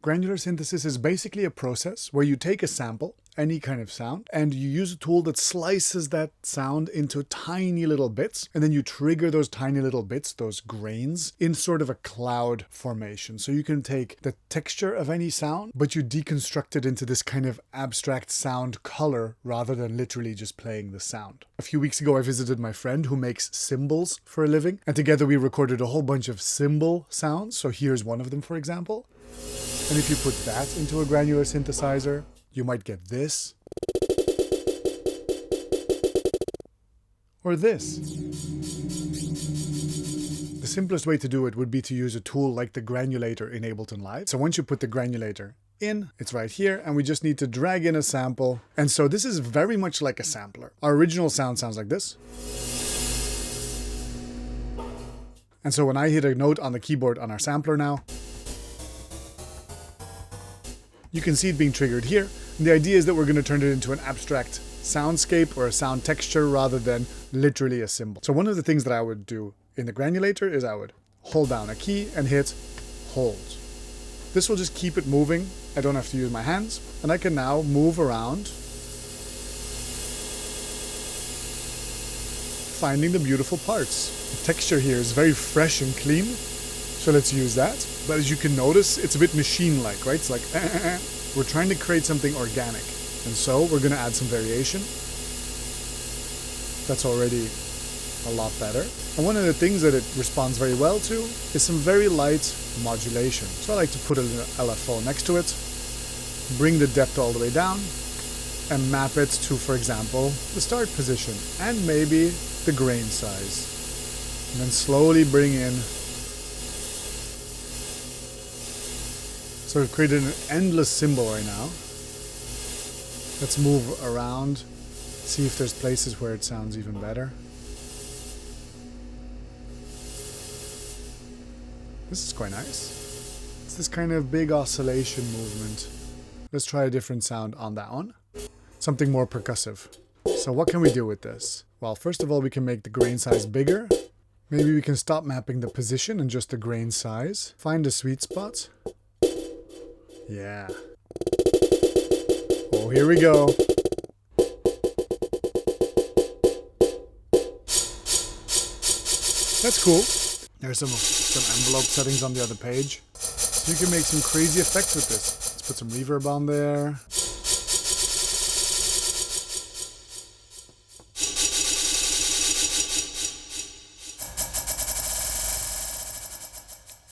Granular synthesis is basically a process where you take a sample, any kind of sound, and you use a tool that slices that sound into tiny little bits, and then you trigger those tiny little bits, those grains, in sort of a cloud formation. So you can take the texture of any sound, but you deconstruct it into this kind of abstract sound color rather than literally just playing the sound. A few weeks ago, I visited my friend who makes cymbals for a living, and together we recorded a whole bunch of cymbal sounds. So here's one of them, for example. And if you put that into a granular synthesizer, you might get this. Or this. The simplest way to do it would be to use a tool like the granulator in Ableton Live. So once you put the granulator in, it's right here, and we just need to drag in a sample. And so this is very much like a sampler. Our original sound sounds like this. And so when I hit a note on the keyboard on our sampler now, you can see it being triggered here. And the idea is that we're going to turn it into an abstract soundscape or a sound texture rather than literally a symbol. So one of the things that I would do in the granulator is I would hold down a key and hit hold. This will just keep it moving. I don't have to use my hands. And I can now move around, finding the beautiful parts. The texture here is very fresh and clean. So let's use that. But as you can notice, it's a bit machine-like, right? It's like, we're trying to create something organic. And so we're going to add some variation. That's already a lot better. And one of the things that it responds very well to is some very light modulation. So I like to put an LFO next to it, bring the depth all the way down, and map it to, for example, the start position and maybe the grain size. And then slowly bring in. So we've created an endless symbol right now. Let's move around, see if there's places where it sounds even better. This is quite nice. It's this kind of big oscillation movement. Let's try a different sound on that one. Something more percussive. So what can we do with this? Well, first of all, we can make the grain size bigger. Maybe we can stop mapping the position and just the grain size. Find a sweet spot. Yeah. Oh, here we go. That's cool. There's some envelope settings on the other page. So you can make some crazy effects with this. Let's put some reverb on there.